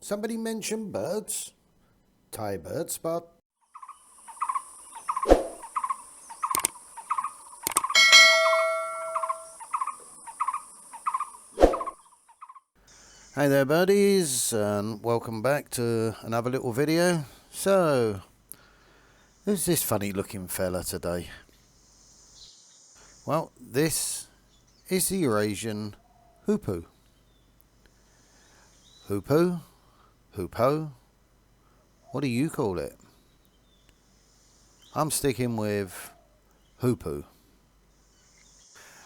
Somebody mention birds? Thaibirdspot. Hi there birdies, and welcome back to another little video. So, who's this funny looking fella today? Well, this is the Eurasian Hoopoe. Hoopoe? Hoopoe? What do you call it? I'm sticking with Hoopoe.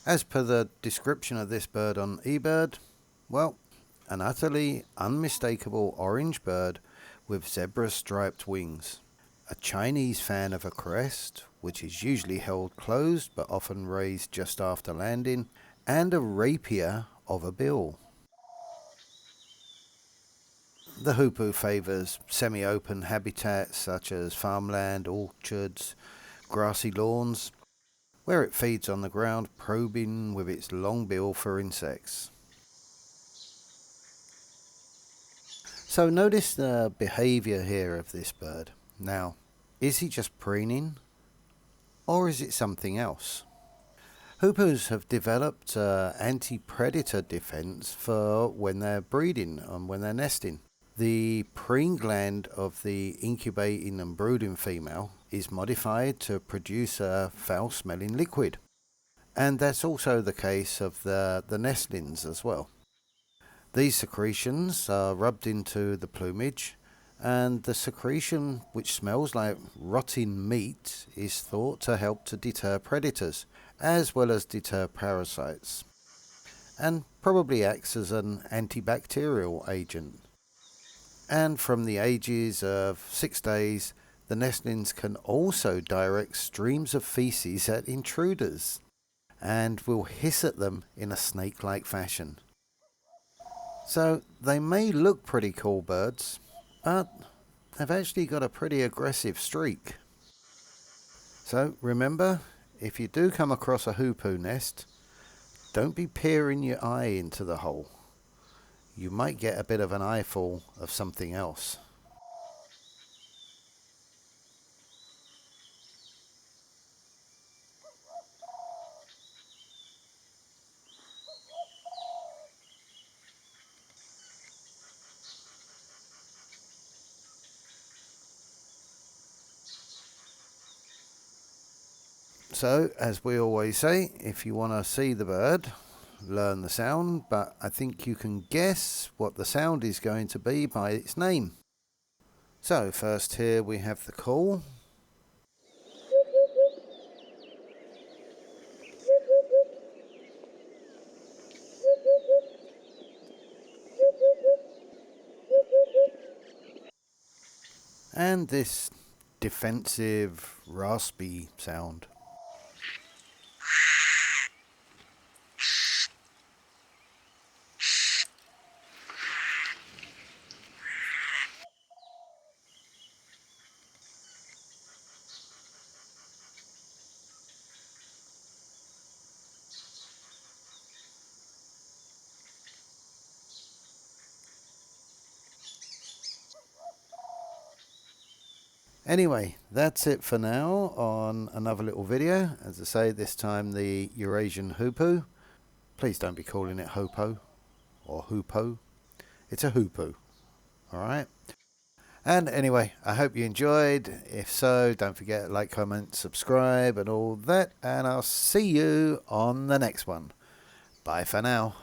As per the description of this bird on eBird, well, an utterly unmistakable orange bird with zebra-striped wings. A Chinese fan of a crest, which is usually held closed but often raised just after landing, and a rapier of a bill. The hoopoe favours semi-open habitats such as farmland, orchards, grassy lawns, where it feeds on the ground, probing with its long bill for insects. So notice the behaviour here of this bird. Now, is he just preening, or is it something else? Hoopoes have developed anti-predator defence for when they're breeding and when they're nesting. The preen gland of the incubating and brooding female is modified to produce a foul-smelling liquid. And that's also the case of the nestlings as well. These secretions are rubbed into the plumage, and the secretion, which smells like rotting meat, is thought to help to deter predators, as well as deter parasites, and probably acts as an antibacterial agent. And from the ages of 6 days, the nestlings can also direct streams of feces at intruders, and will hiss at them in a snake-like fashion. So they may look pretty cool birds, but they've actually got a pretty aggressive streak. So remember, if you do come across a hoopoe nest, don't be peering your eye into the hole. You might get a bit of an eyeful of something else. So, as we always say, if you want to see the bird, learn the sound, but I think you can guess what the sound is going to be by its name. So, first here we have the call. And this defensive, raspy sound. Anyway, that's it for now on another little video. As I say, this time the Eurasian Hoopoe. Please don't be calling it Hoopoe or Hoopoe. It's a Hoopoe. Alright? And anyway, I hope you enjoyed. If so, don't forget to like, comment, subscribe and all that. And I'll see you on the next one. Bye for now.